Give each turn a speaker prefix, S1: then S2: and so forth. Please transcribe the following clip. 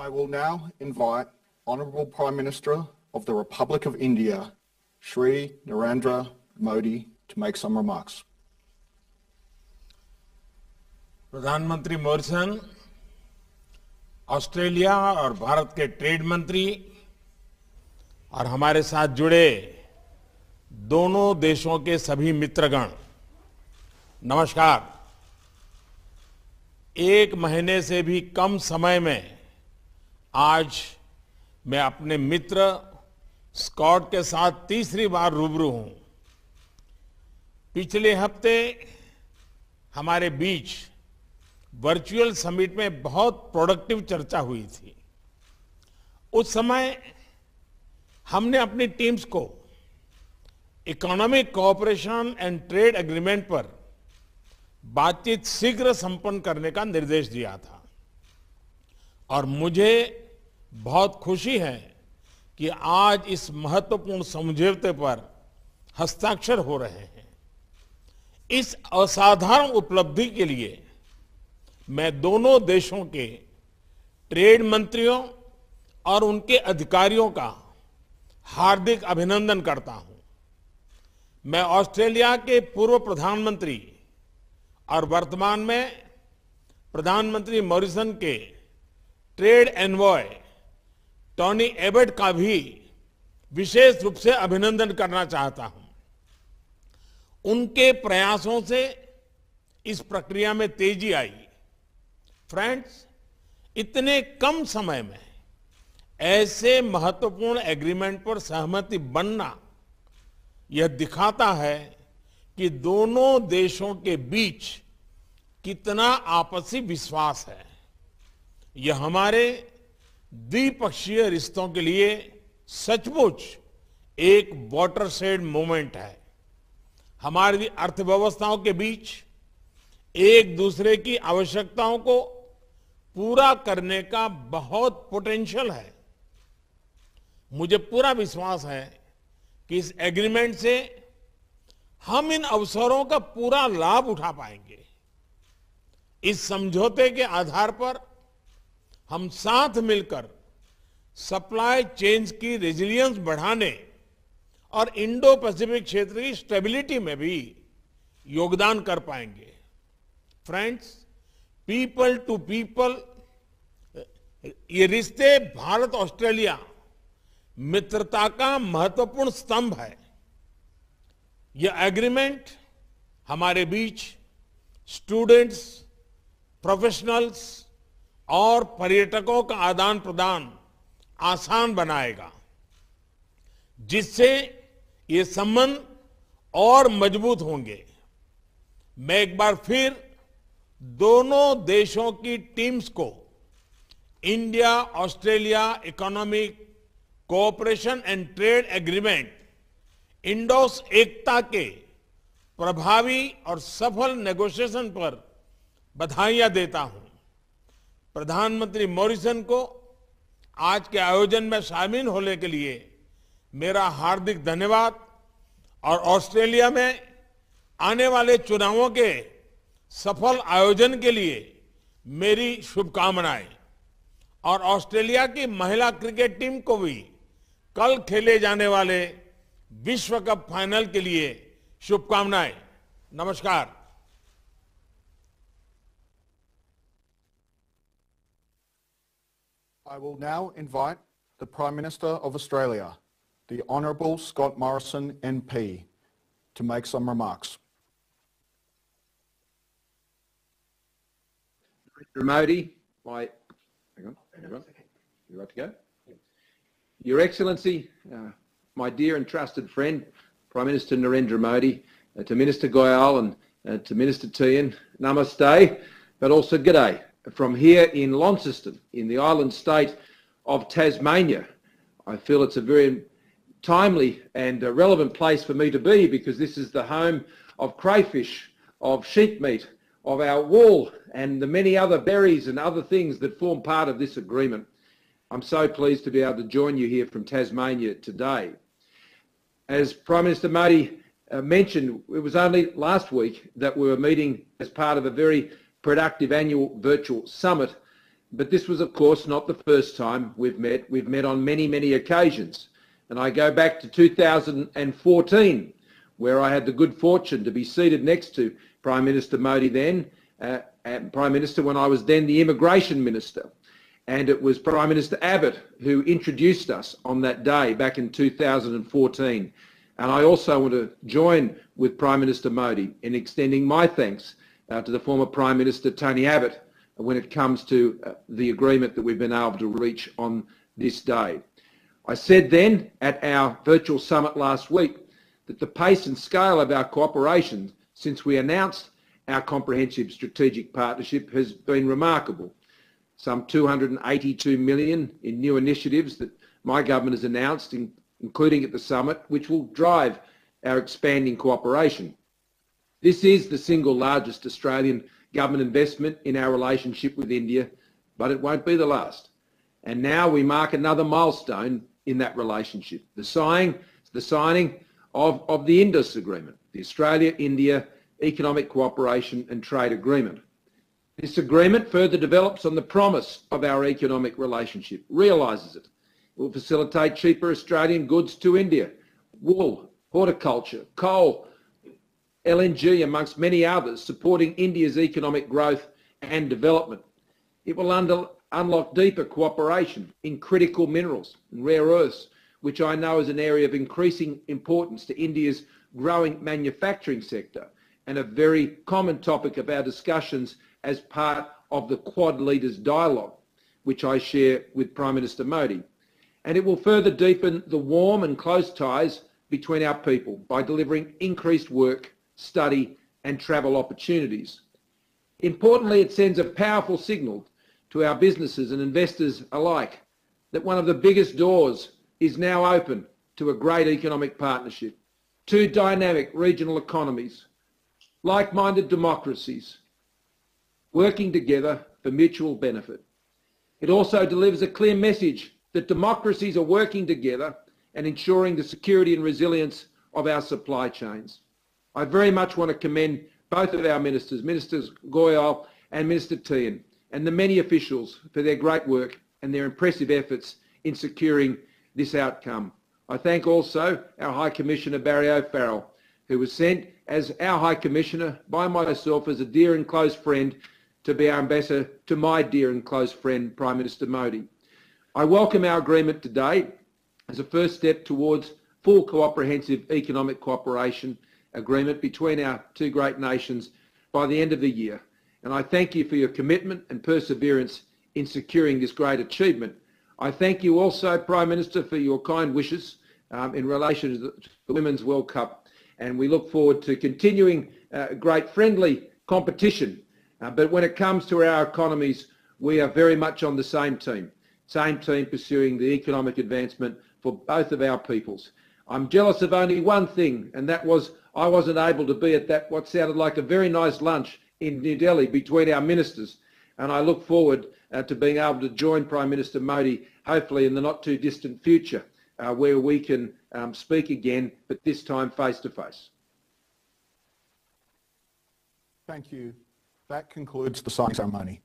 S1: I will now invite Honourable Prime Minister of the Republic of India, Shri Narendra Modi, to make some remarks.
S2: प्रधानमंत्री Morrison, Australia और भारत के trade मंत्री और हमारे साथ जुड़े दोनों देशों के सभी मित्रगण, नमस्कार। एक महीने से भी कम समय में आज मैं अपने मित्र स्कॉट के साथ तीसरी बार रूबरू हूं। पिछले हफ्ते हमारे बीच वर्चुअल समिट में बहुत प्रोडक्टिव चर्चा हुई थी। उस समय हमने अपनी टीम्स को economic cooperation and trade agreement पर बातचीत शीघ्र संपन्न करने का निर्देश दिया था और मुझे बहुत खुशी है कि आज इस महत्वपूर्ण समझौते पर हस्ताक्षर हो रहे हैं। इस असाधारण उपलब्धि के लिए मैं दोनों देशों के ट्रेड मंत्रियों और उनके अधिकारियों का हार्दिक अभिनंदन करता हूं। मैं ऑस्ट्रेलिया के पूर्व प्रधानमंत्री और वर्तमान में प्रधानमंत्री मॉरिसन के ट्रेड एनवॉय टोनी एबट का भी विशेष रूप से अभिनंदन करना चाहता हूं। उनके प्रयासों से इस प्रक्रिया में तेजी आई। फ्रेंड्स, इतने कम समय में ऐसे महत्वपूर्ण एग्रीमेंट पर सहमति बनना यह दिखाता है कि दोनों देशों के बीच कितना आपसी विश्वास है। यह हमारे द्विपक्षीय रिश्तों के लिए सचमुच एक वाटरशेड मोमेंट है। हमारी अर्थव्यवस्थाओं के बीच एक दूसरे की आवश्यकताओं को पूरा करने का बहुत पोटेंशियल है। मुझे पूरा विश्वास है कि इस एग्रीमेंट से हम इन अवसरों का पूरा लाभ उठा पाएंगे। इस समझौते के आधार पर हम साथ मिलकर सप्लाई चेन्स की रेजिलियंस बढ़ाने और इंडो पैसिफिक क्षेत्र की स्टेबिलिटी में भी योगदान कर पाएंगे। फ्रेंड्स, पीपल टू पीपल ये रिश्ते भारत ऑस्ट्रेलिया मित्रता का महत्वपूर्ण स्तंभ है। यह एग्रीमेंट हमारे बीच स्टूडेंट्स, प्रोफेशनल्स और पर्यटकों का आदान प्रदान आसान बनाएगा, जिससे ये संबंध और मजबूत होंगे। मैं एक बार फिर दोनों देशों की टीम्स को India Australia economic cooperation and trade agreement IndAus ECTA के प्रभावी और सफल नेगोशिएशन पर बधाइयां देता हूं। प्रधानमंत्री मॉरिसन को आज के आयोजन में शामिल होने के लिए मेरा हार्दिक धन्यवाद और ऑस्ट्रेलिया में आने वाले चुनावों के सफल आयोजन के लिए मेरी शुभकामनाएं। और ऑस्ट्रेलिया की महिला क्रिकेट टीम को भी कल खेले जाने वाले विश्व कप फाइनल के लिए शुभकामनाएं। नमस्कार।
S1: I will now invite the Prime Minister of Australia, the Honourable Scott Morrison MP, to make some remarks.
S3: Modi, hang on, you right to go? Your Excellency, my dear and trusted friend, Prime Minister Narendra Modi, to Minister Goyal and to Minister Tian, namaste, but also g'day from here in Launceston, in the island state of Tasmania. I feel it's a very timely and relevant place for me to be because this is the home of crayfish, of sheep meat, of our wool and the many other berries and other things that form part of this agreement. I'm so pleased to be able to join you here from Tasmania today. As Prime Minister Modi mentioned, it was only last week that we were meeting as part of a very productive annual virtual summit But this was, of course, not the first time we've met. We've met on many, many occasions. And I go back to 2014, where I had the good fortune to be seated next to Prime Minister Modi then, Prime Minister when I was then the Immigration Minister. And it was Prime Minister Abbott who introduced us on that day back in 2014. And I also want to join with Prime Minister Modi in extending my thanks to the former Prime Minister Tony Abbott when it comes to the agreement that we've been able to reach on this day. I said then at our virtual summit last week that the pace and scale of our cooperation since we announced our comprehensive strategic partnership has been remarkable. Some $282 million in new initiatives that my government has announced, including at the summit, which will drive our expanding cooperation. This is the single largest Australian government investment in our relationship with India, but it won't be the last. And now we mark another milestone in that relationship, the signing of the Indus Agreement, the Australia-India Economic Cooperation and Trade Agreement. This agreement further develops on the promise of our economic relationship, realises it. It will facilitate cheaper Australian goods to India, wool, horticulture, coal, LNG, amongst many others, supporting India's economic growth and development. It will unlock deeper cooperation in critical minerals and rare earths, which I know is an area of increasing importance to India's growing manufacturing sector and a very common topic of our discussions as part of the Quad Leaders Dialogue, which I share with Prime Minister Modi. And it will further deepen the warm and close ties between our people by delivering increased work, study and travel opportunities. Importantly, it sends a powerful signal to our businesses and investors alike that one of the biggest doors is now open to a great economic partnership, two dynamic regional economies, like-minded democracies, working together for mutual benefit. It also delivers a clear message that democracies are working together and ensuring the security and resilience of our supply chains. I very much want to commend both of our ministers, Ministers Goyal and Minister Tehan, and the many officials for their great work and their impressive efforts in securing this outcome. I thank also our High Commissioner Barry O'Farrell, who was sent as our High Commissioner by myself as a dear and close friend to be our ambassador to my dear and close friend, Prime Minister Modi. I welcome our agreement today as a first step towards full comprehensive economic cooperation agreement between our two great nations by the end of the year. And I thank you for your commitment and perseverance in securing this great achievement. I thank you also, Prime Minister, for your kind wishes in relation to the Women's World Cup. And we look forward to continuing great friendly competition. But when it comes to our economies, we are very much on the same team pursuing the economic advancement for both of our peoples. I'm jealous of only one thing, and that was I wasn't able to be at that what sounded like a very nice lunch in New Delhi between our ministers. And I look forward to being able to join Prime Minister Modi, hopefully in the not too distant future, where we can speak again, but this time face to face.
S1: Thank you. That concludes the signing ceremony.